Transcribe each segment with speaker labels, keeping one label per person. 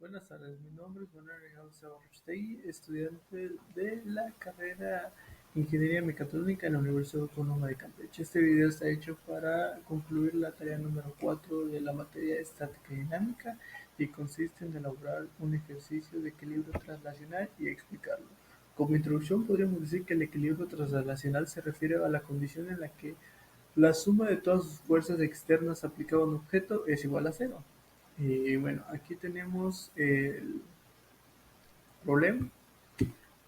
Speaker 1: Buenas tardes, mi nombre es Manuel Alejandro Sabarostegui, estudiante de la carrera Ingeniería Mecatrónica en la Universidad Autónoma de Campeche. Este video está hecho para concluir la tarea número 4 de la materia estática y dinámica y consiste en elaborar un ejercicio de equilibrio translacional y explicarlo. Como introducción podríamos decir que el equilibrio translacional se refiere a la condición en la que la suma de todas sus fuerzas externas aplicadas a un objeto es igual a cero. Y bueno, aquí tenemos el problema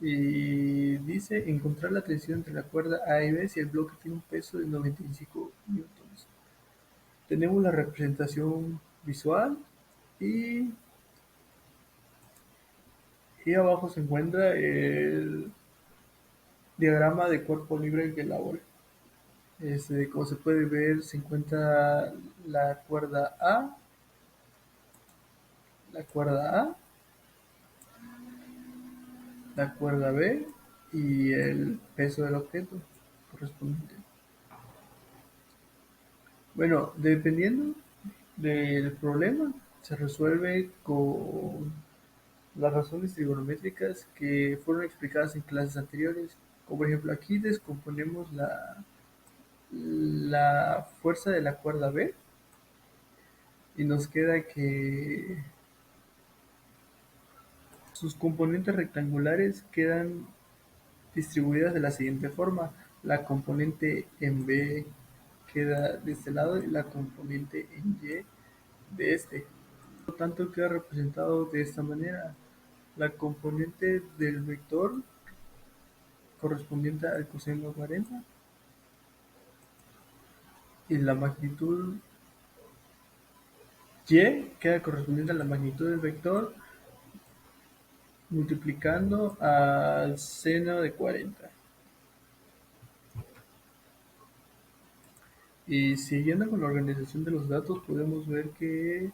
Speaker 1: y dice encontrar la tensión entre la cuerda A y B si el bloque tiene un peso de 95 newtons. Tenemos la representación visual y, y abajo se encuentra el diagrama de cuerpo libre que elabora. Como se puede ver, se encuentra la cuerda A, la cuerda A, la cuerda B y el peso del objeto correspondiente. Bueno, dependiendo del problema, se resuelve con las razones trigonométricas que fueron explicadas en clases anteriores. Como por ejemplo, aquí descomponemos la fuerza de la cuerda B y nos queda que sus componentes rectangulares quedan distribuidas de la siguiente forma. La componente en B queda de este lado y la componente en Y de este. Por lo tanto, queda representado de esta manera. La componente del vector correspondiente al coseno 40 y la magnitud y queda correspondiente a la magnitud del vector multiplicando al seno de 40. Y siguiendo con la organización de los datos, podemos ver que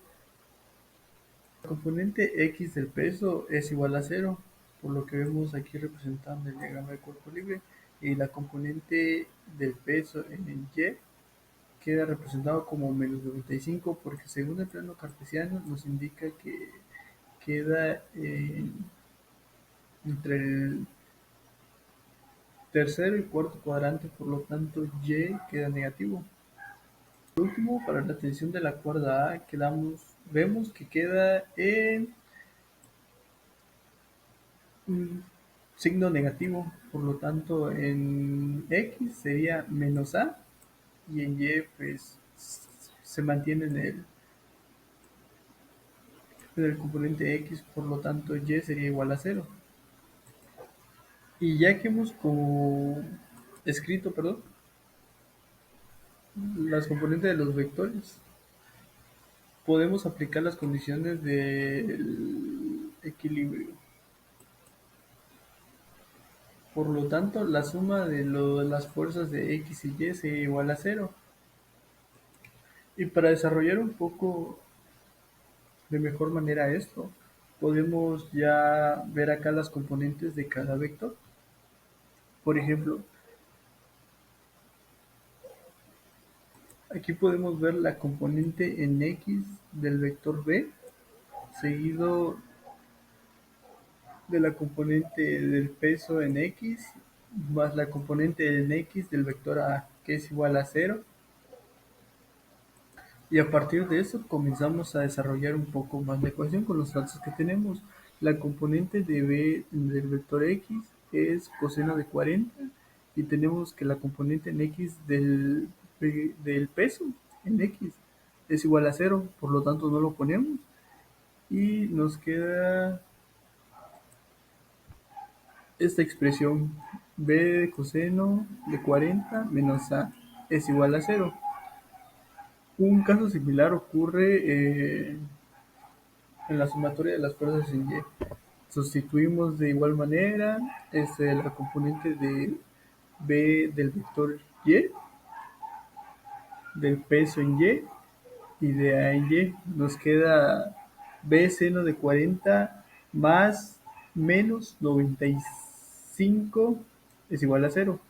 Speaker 1: la componente x del peso es igual a cero, por lo que vemos aquí representando el diagrama de cuerpo libre, y la componente del peso en el y queda representado como menos 95, porque según el plano cartesiano nos indica que queda entre el tercero y cuarto cuadrante, por lo tanto y queda negativo. Por último, para la tensión de la cuerda A vemos que queda en un signo negativo, por lo tanto en X sería menos A y en Y pues se mantiene en el componente X, por lo tanto Y sería igual a cero. Y ya que hemos escrito, perdón, las componentes de los vectores, podemos aplicar las condiciones del equilibrio. Por lo tanto, la suma de las fuerzas de X y Y sería igual a cero. Y para desarrollar un poco de mejor manera esto, podemos ya ver acá las componentes de cada vector. Por ejemplo, aquí podemos ver la componente en X del vector B, seguido de la componente del peso en X, más la componente en X del vector A, que es igual a cero. Y a partir de eso comenzamos a desarrollar un poco más la ecuación con los datos que tenemos. La componente de B del vector X es coseno de 40 y tenemos que la componente en X del peso en X es igual a cero, por lo tanto no lo ponemos y nos queda esta expresión: B de coseno de 40 menos A es igual a cero. Un caso similar ocurre en la sumatoria de las fuerzas en Y. Sustituimos de igual manera la componente de B del vector Y, del peso en y de A en Y. Nos queda B seno de 40 más menos 95 es igual a cero.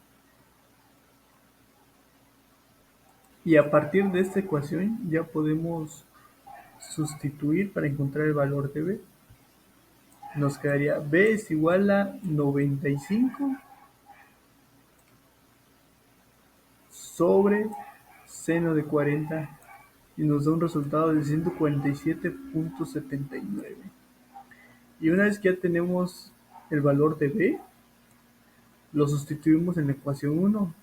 Speaker 1: Y a partir de esta ecuación ya podemos sustituir para encontrar el valor de B. nos quedaría B es igual a 95 sobre seno de 40 y nos da un resultado de 147,79. Y una vez que ya tenemos el valor de B, lo sustituimos en la ecuación 1,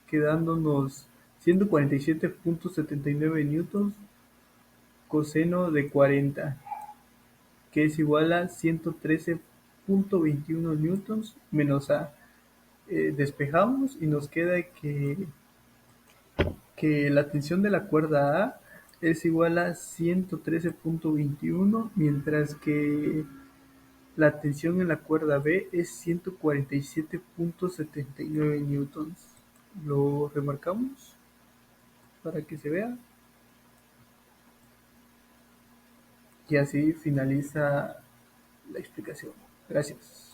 Speaker 1: quedándonos 147,79 newtons coseno de 40, que es igual a 113,21 newtons menos A. Despejamos y nos queda que la tensión de la cuerda A es igual a 113,21, mientras que la tensión en la cuerda B es 147,79 newtons. Lo remarcamos para que se vea. Y así finaliza la explicación. Gracias.